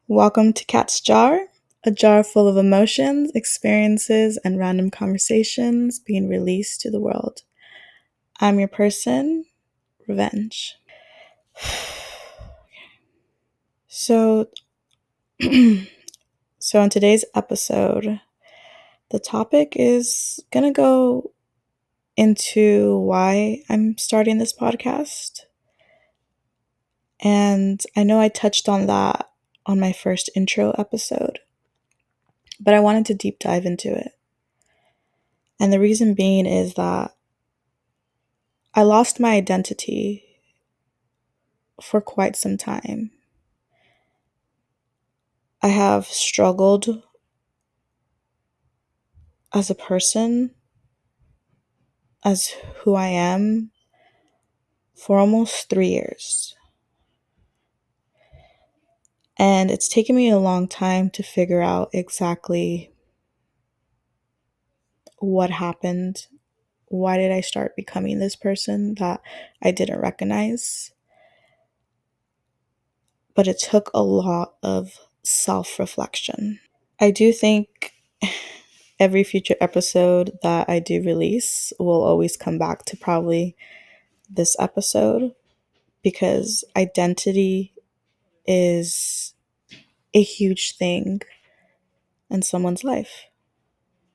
Welcome to Cat's Jar, a jar full of emotions, experiences, and random conversations being released to the world. I'm your person, Revenge. So, so in today's episode, the topic is gonna go into why I'm starting this podcast. And I know I touched on that on my first intro episode, but I wanted to deep dive into it. And the reason being is that I lost my identity for quite some time. I have struggled as a person, as who I am, for almost 3 years. And it's taken me a long time to figure out exactly what happened. Why did I start becoming this person that I didn't recognize? But it took a lot of self-reflection. I do think every future episode that I do release will always come back to probably this episode because identity is a huge thing in someone's life.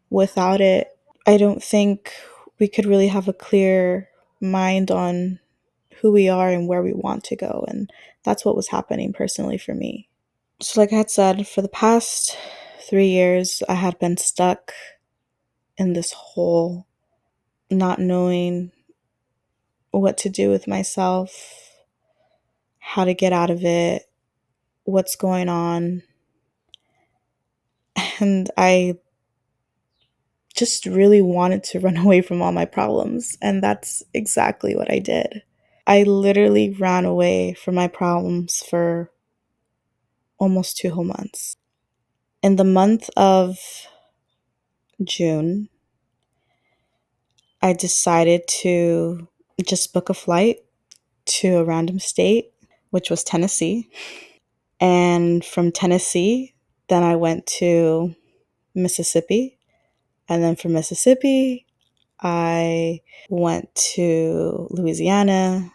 Without it, I don't think we could really have a clear mind on who we are and where we want to go. And that's what was happening personally for me. So, like I had said, for the past 3 years, I had been stuck in this hole, not knowing what to do with myself, how to get out of it, what's going on. And I just really wanted to run away from all my problems. And that's exactly what I did. I literally ran away from my problems for almost 2 whole months. In the month of June, I decided to just book a flight to a random state, which was Tennessee. And from Tennessee, then I went to Mississippi. And then from Mississippi, I went to Louisiana.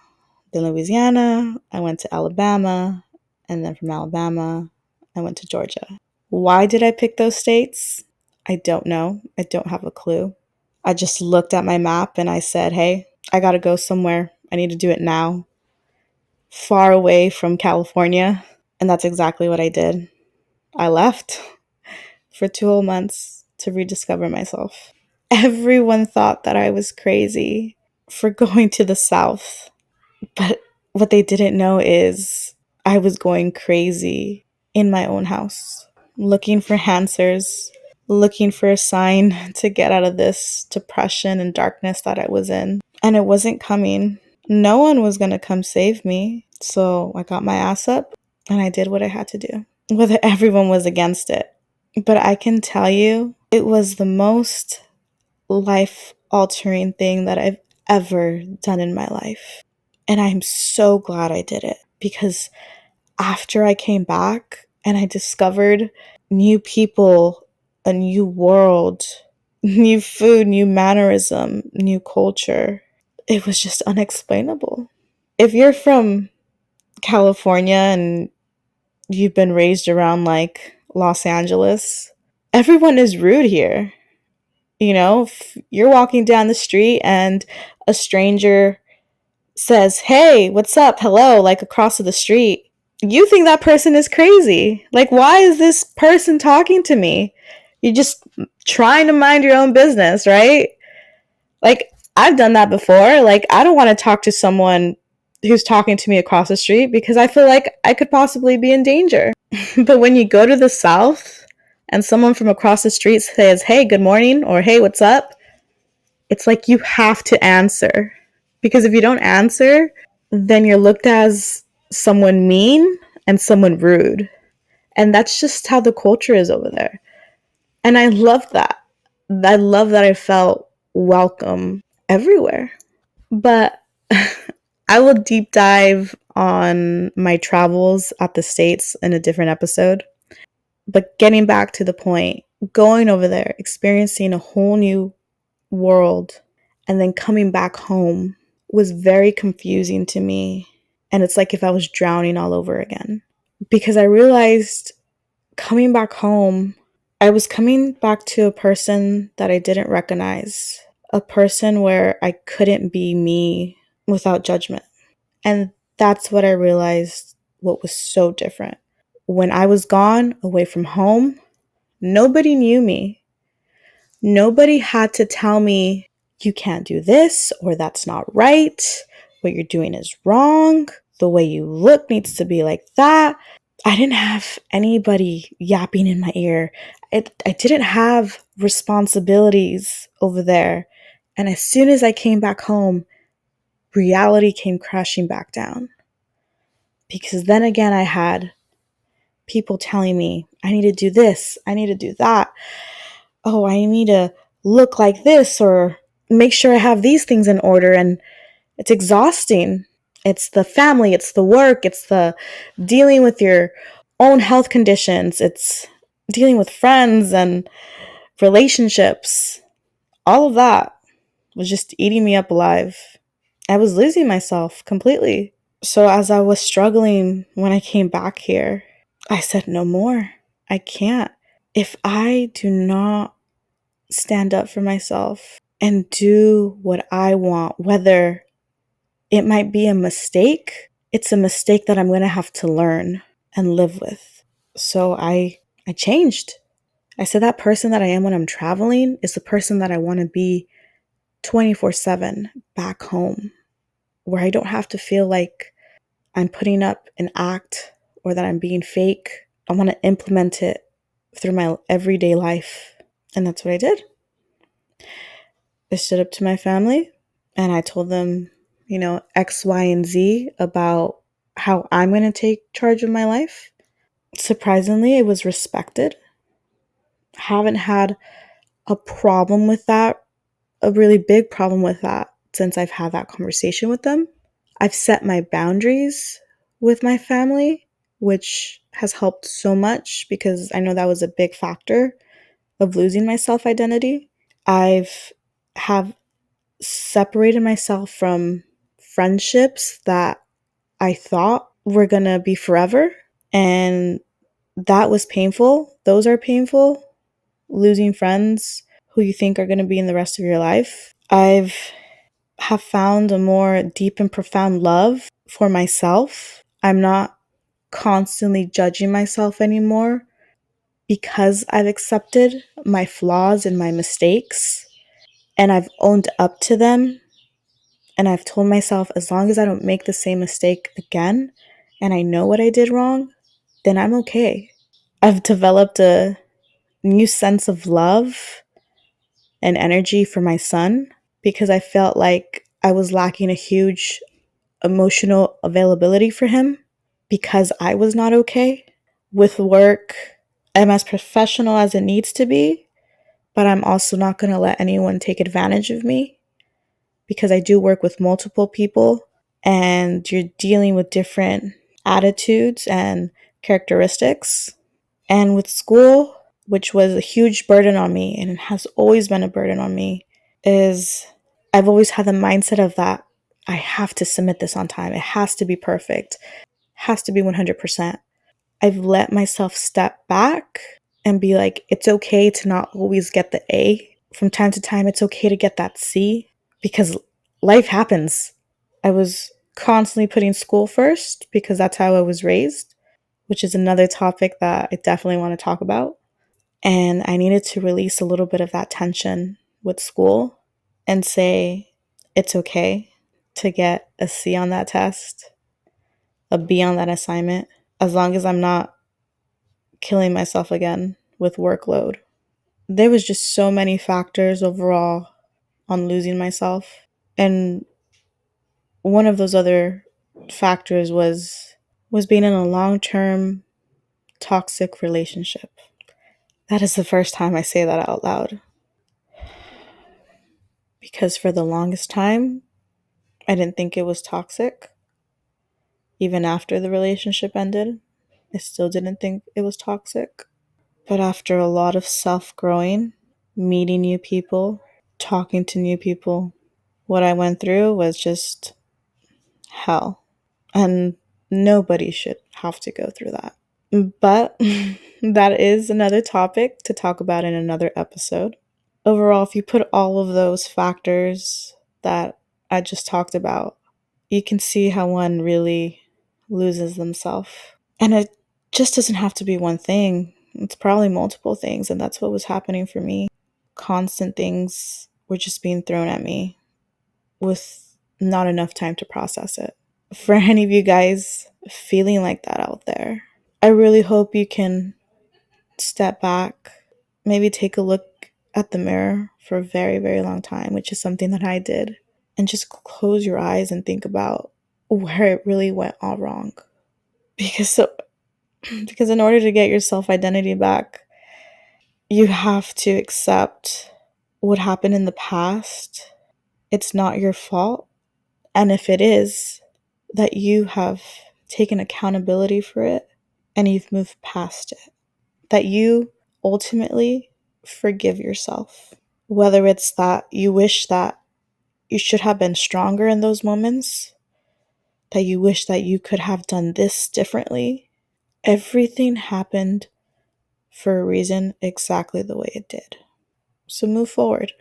Then Louisiana, I went to Alabama. And then from Alabama, I went to Georgia. Why did I pick those states? I don't know. I don't have a clue. I just looked at my map and I said, hey, I gotta go somewhere. I need to do it now. Far away from California. And that's exactly what I did. I left for 2 whole months to rediscover myself. Everyone thought that I was crazy for going to the South. But what they didn't know is I was going crazy in my own house, looking for answers, looking for a sign to get out of this depression and darkness that I was in. And it wasn't coming. No one was going to come save me. So I got my ass up and I did what I had to do, whether everyone was against it. But I can tell you, it was the most life-altering thing that I've ever done in my life. And I'm so glad I did it because after I came back and I discovered new people, a new world, new food, new mannerism, new culture, it was just unexplainable. If you're from California and you've been raised around like Los Angeles, everyone is rude here. You know, if you're walking down the street and a stranger says, hey, what's up? Hello, like across the street, you think that person is crazy. Like, why is this person talking to me? You're just trying to mind your own business, right? Like, I've done that before. Like, I don't want to talk to someone who's talking to me across the street because I feel like I could possibly be in danger. But when you go to the South and someone from across the street says, hey, good morning, or hey, what's up? It's like you have to answer. Because if you don't answer, then you're looked as someone mean and someone rude. And that's just how the culture is over there. And I love that. I love that I felt welcome everywhere. But I will deep dive on my travels at the States in a different episode. But getting back to the point, going over there, experiencing a whole new world, and then coming back home was very confusing to me. And it's like if I was drowning all over again. Because I realized coming back home, I was coming back to a person that I didn't recognize, a person where I couldn't be me without judgment. And that's what I realized what was so different. When I was gone away from home, nobody knew me. Nobody had to tell me, you can't do this, or that's not right. What you're doing is wrong. The way you look needs to be like that. I didn't have anybody yapping in my ear. I didn't have responsibilities over there. And as soon as I came back home, reality came crashing back down. Because then again, I had people telling me, I need to do this, I need to do that. Oh, I need to look like this or make sure I have these things in order. And it's exhausting. It's the family, it's the work, it's the dealing with your own health conditions, it's dealing with friends and relationships. All of that was just eating me up alive. I was losing myself completely. So, as I was struggling when I came back here, I said, no more. I can't. If I do not stand up for myself and do what I want, whether it might be a mistake, it's a mistake that I'm going to have to learn and live with. So I changed. I said that person that I am when I'm traveling is the person that I want to be 24/7 back home, where I don't have to feel like I'm putting up an act or that I'm being fake. I want to implement it through my everyday life. And that's what I did. I stood up to my family and I told them, X, Y, and Z about how I'm going to take charge of my life. Surprisingly, it was respected. Haven't had a problem with that, a really big problem with that since I've had that conversation with them. I've set my boundaries with my family, which has helped so much because I know that was a big factor of losing my self-identity. I've have separated myself from friendships that I thought were going to be forever, and that was painful. Those are painful. Losing friends who you think are going to be in the rest of your life. I've have found a more deep and profound love for myself. I'm not constantly judging myself anymore because I've accepted my flaws and my mistakes and I've owned up to them. And I've told myself, as long as I don't make the same mistake again and I know what I did wrong, then I'm okay. I've developed a new sense of love and energy for my son because I felt like I was lacking a huge emotional availability for him because I was not okay with work. I'm as professional as it needs to be, but I'm also not going to let anyone take advantage of me because I do work with multiple people and you're dealing with different attitudes and characteristics. And with school, which was a huge burden on me and it has always been a burden on me, is I've always had the mindset of that I have to submit this on time. It has to be perfect. It has to be 100%. I've let myself step back and be like, it's okay to not always get the A. From time to time, it's okay to get that C because life happens. I was constantly putting school first because that's how I was raised, which is another topic that I definitely want to talk about. And I needed to release a little bit of that tension with school and say, it's okay to get a C on that test, a B on that assignment, as long as I'm not killing myself again with workload. There was just so many factors overall on losing myself. And one of those other factors was being in a long-term toxic relationship. That is the first time I say that out loud. Because for the longest time, I didn't think it was toxic. Even after the relationship ended, I still didn't think it was toxic. But after a lot of self growing, meeting new people, talking to new people, what I went through was just hell. And nobody should have to go through that. But that is another topic to talk about in another episode. Overall, if you put all of those factors that I just talked about, you can see how one really loses themselves. And it just doesn't have to be one thing. It's probably multiple things, and that's what was happening for me. Constant things were just being thrown at me with not enough time to process it. For any of you guys feeling like that out there, I really hope you can step back, maybe take a look at the mirror for a very, very long time, which is something that I did, and just close your eyes and think about where it really went all wrong. Because because in order to get your self-identity back, you have to accept what happened in the past. It's not your fault. And if it is, that you have taken accountability for it and you've moved past it. That you ultimately forgive yourself. Whether it's that you wish that you should have been stronger in those moments, that you wish that you could have done this differently. Everything happened for a reason exactly the way it did. So move forward.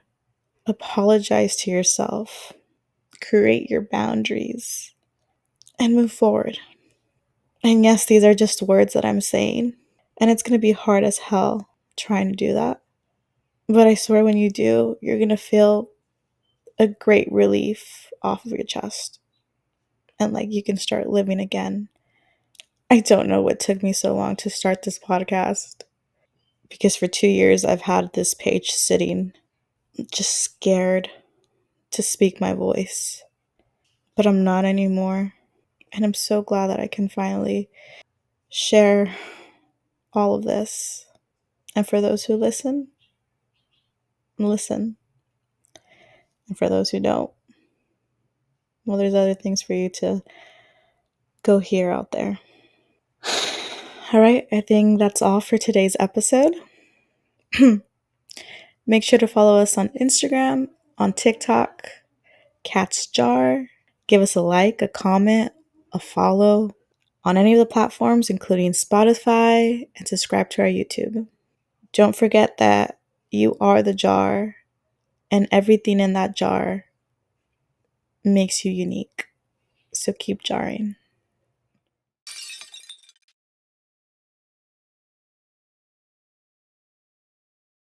Apologize to yourself. Create your boundaries and move forward. And yes, these are just words that I'm saying. And it's going to be hard as hell trying to do that. But I swear when you do, you're going to feel a great relief off of your chest. And like you can start living again. I don't know what took me so long to start this podcast. Because for 2 years, I've had this page sitting, just scared to speak my voice. But I'm not anymore. And I'm so glad that I can finally share all of this. And for those who listen, listen. And for those who don't, well, there's other things for you to go hear out there. All right, I think that's all for today's episode. Make sure to follow us on Instagram, on TikTok, Cat's Jar. Give us a like, a comment, a follow on any of the platforms, including Spotify, and subscribe to our YouTube. Don't forget that you are the jar, and everything in that jar makes you unique. So keep jarring.